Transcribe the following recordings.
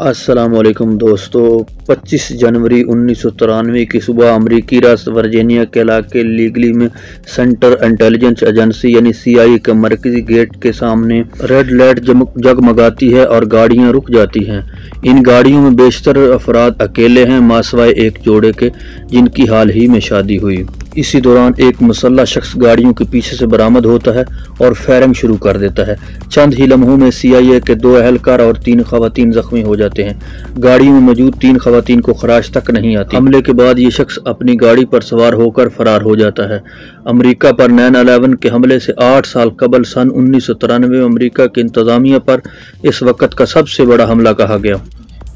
السلام علیکم دوستو، 25 جنوری 1993 کی صبح امریکی ریاست ورجینیا کے علاقے لیگلی میں سینٹرل انٹیلیجنس ایجنسی یعنی CIA کے مرکزی گیٹ کے سامنے ریڈ لائٹ جگمگاتی ہے اور گاڑیاں رک جاتی ہیں۔ ان گاڑیوں میں بیشتر افراد اکیلے ہیں، ماسوائے ایک جوڑے کے جن کی حال ہی میں شادی ہوئی۔ اسی دوران ایک مسلح شخص گاڑیوں کے پیچھے سے برآمد ہوتا ہے اور فائرنگ شروع کر دیتا ہے۔ چند ہی لمحوں میں CIA کے 2 اہلکار اور 3 خواتین زخمی ہو جاتے ہیں۔ گاڑی میں موجود 3 خواتین کو خراش تک نہیں آتی۔ حملے کے بعد یہ شخص اپنی گاڑی پر سوار ہو کر فرار ہو جاتا ہے۔ امریکہ پر 9/11 کے حملے سے 8 سال قبل سن 1993 امریکہ کی انتظامیہ پر اس وقت کا سب سے بڑا حملہ کہا گیا۔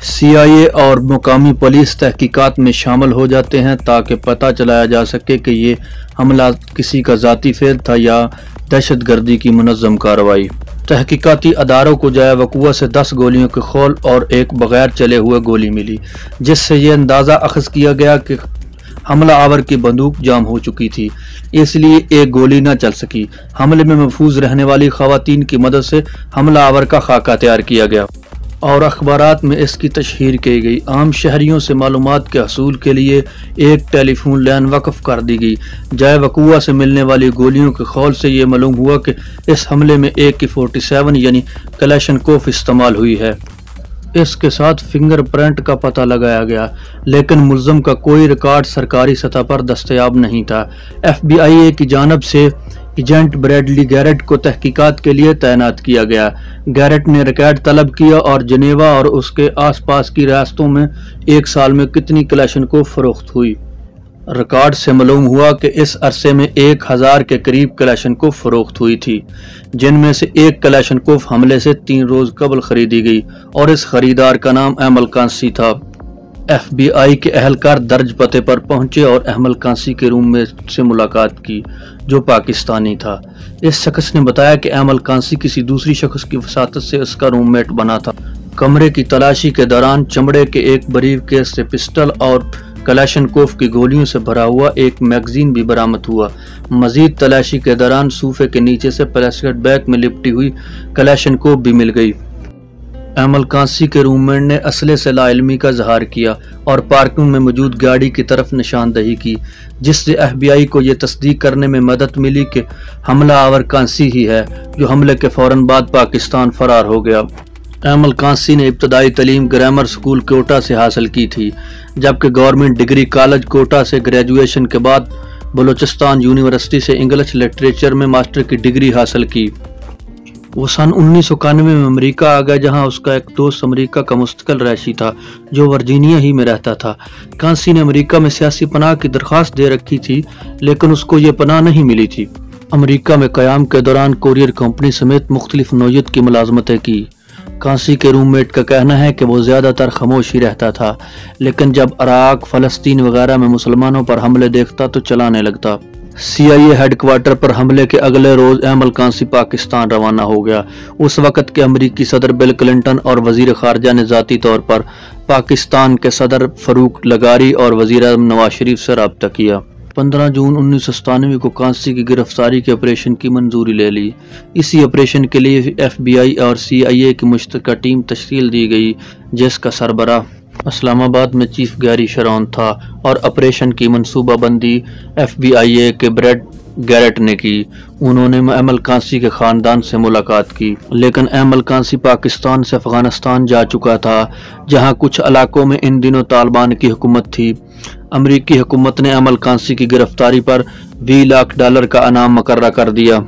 CIA اور مقامی پولیس تحقیقات میں شامل ہو جاتے ہیں تاکہ پتہ چلایا جا سکے کہ یہ حملہ کسی کا ذاتی فعل تھا یا دہشت گردی کی منظم کارروائی۔ تحقیقاتی اداروں کو جائے وقوع سے 10 گولیوں کے خول اور ایک بغیر چلے ہوئے گولی ملی، جس سے یہ اندازہ اخذ کیا گیا کہ حملہ آور کی بندوق جام ہو چکی تھی، اس لیے ایک گولی نہ چل سکی۔ حملے میں محفوظ رہنے والی خواتین کی مدد سے حملہ آور کا خاکہ تیار کیا گیا اور اخبارات میں اس کی تشہیر کی گئی۔ عام شہریوں سے معلومات کے حصول کے لیے ایک ٹیلی فون لائن وقف کر دی گئی۔ جائے وقوع سے ملنے والی گولیوں کے خول سے یہ معلوم ہوا کہ اس حملے میں AK-47 یعنی کلاشنکوف استعمال ہوئی ہے۔ اس کے ساتھ فنگر پرنٹ کا پتہ لگایا گیا، لیکن ملزم کا کوئی ریکارڈ سرکاری سطح پر دستیاب نہیں تھا۔ FBI کی جانب سے ایجنٹ بریڈلی گیرٹ کو تحقیقات کے لیے تعینات کیا گیا۔ گیرٹ نے ریکارڈ طلب کیا اور جنیوا اور اس کے آس پاس کی ریاستوں میں 1 سال میں کتنی کلاشنکوف فروخت ہوئی۔ ریکارڈ سے معلوم ہوا کہ اس عرصے میں 1000 کے قریب کلاشنکوف فروخت ہوئی تھی، جن میں سے ایک کلاشنکوف حملے سے 3 روز قبل خریدی گئی اور اس خریدار کا نام احمل کانسی تھا۔ FBI کے اہلکار درج پتے پر پہنچے اور احمل کانسی کے روم میں سے ملاقات کی، جو پاکستانی تھا۔ اس شخص نے بتایا کہ احمل کانسی کسی دوسری شخص کی وساطت سے اس کا روم میٹ بنا تھا۔ کمرے کی تلاشی کے دوران چمڑے کے ایک بریف کیس سے پسٹل اور کلاشنکوف کی گولیوں سے بھرا ہوا ایک میگزین بھی برآمد ہوا۔ مزید تلاشی کے دوران صوفے کے نیچے سے پلاسٹک بیگ میں لپٹی ہوئی کلاشنکوف بھی مل گئی۔ احمل کانسی کے روم میٹ نے اسلحے سے لا علمی کا اظہار کیا اور پارکنگ میں موجود گاڑی کی طرف نشاندہی کی، جس سے FBI کو یہ تصدیق کرنے میں مدد ملی کہ حملہ آور کانسی ہی ہے، جو حملے کے فوراً بعد پاکستان فرار ہو گیا۔ احمل کانسی نے ابتدائی تعلیم گرامر سکول کوئٹہ سے حاصل کی تھی، جبکہ گورنمنٹ ڈگری کالج کوئٹہ سے گریجویشن کے بعد بلوچستان یونیورسٹی سے انگلش لٹریچر میں ماسٹر کی ڈگری حاصل کی۔ وہ سن 1991 میں امریکہ آ گیا، جہاں اس کا ایک دوست امریکہ کا مستقل رہائشی تھا جو ورجینیا ہی میں رہتا تھا۔ کانسی نے امریکہ میں سیاسی پناہ کی درخواست دے رکھی تھی، لیکن اس کو یہ پناہ نہیں ملی تھی۔ امریکہ میں قیام کے دوران کورئر کمپنی سمیت مختلف نوعیت کی ملازمتیں کی۔ کانسی کے روم میٹ کا کہنا ہے کہ وہ زیادہ تر خاموش ہی رہتا تھا، لیکن جب عراق، فلسطین وغیرہ میں مسلمانوں پر حملے دیکھتا تو چلانے لگتا۔ CIA ہیڈ کوارٹر پر حملے کے اگلے روز احمل کانسی پاکستان روانہ ہو گیا۔ اس وقت کے امریکی صدر بل کلنٹن اور وزیر خارجہ نے ذاتی طور پر پاکستان کے صدر فاروق لغاری اور وزیر اعظم نواز شریف سے رابطہ کیا۔ 15 جون 1997 کو کانسی کی گرفتاری کے آپریشن کی منظوری لے لی۔ اسی آپریشن کے لیے FBI اور CIA کی مشترکہ ٹیم تشکیل دی گئی، جس کا سربراہ اسلام آباد میں چیف گیری شرون تھا، اور آپریشن کی منصوبہ بندی FBI کے بریڈ گیرٹ نے کی۔ انہوں نے احمل کانسی کے خاندان سے ملاقات کی، لیکن احمل کانسی پاکستان سے افغانستان جا چکا تھا، جہاں کچھ علاقوں میں ان دنوں طالبان کی حکومت تھی۔ امریکی حکومت نے احمل کانسی کی گرفتاری پر $20 لاکھ کا انعام مقررہ کر دیا۔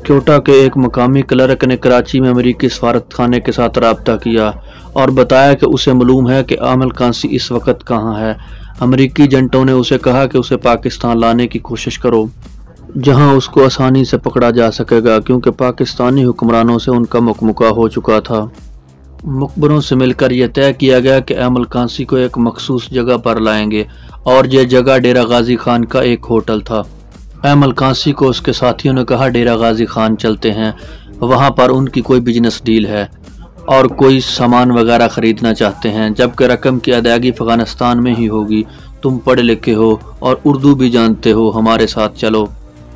کوئٹہ کے ایک مقامی کلرک نے کراچی میں امریکی سفارت خانے کے ساتھ رابطہ کیا اور بتایا کہ اسے معلوم ہے کہ احمل کانسی اس وقت کہاں ہے۔ امریکی ایجنٹوں نے اسے کہا کہ اسے پاکستان لانے کی کوشش کرو، جہاں اس کو آسانی سے پکڑا جا سکے گا، کیونکہ پاکستانی حکمرانوں سے ان کا مکمکہ ہو چکا تھا۔ مخبروں سے مل کر یہ طے کیا گیا کہ احمل کانسی کو ایک مخصوص جگہ پر لائیں گے، اور یہ جگہ ڈیرہ غازی خان کا ایک ہوٹل تھا۔ احمل کانسی کو اس کے ساتھیوں نے کہا ڈیرہ غازی خان چلتے ہیں، وہاں پر ان کی کوئی بزنس ڈیل ہے اور کوئی سامان وغیرہ خریدنا چاہتے ہیں، جبکہ رقم کی ادائیگی افغانستان میں ہی ہوگی۔ تم پڑھے لکھے ہو اور اردو بھی جانتے ہو، ہمارے ساتھ چلو۔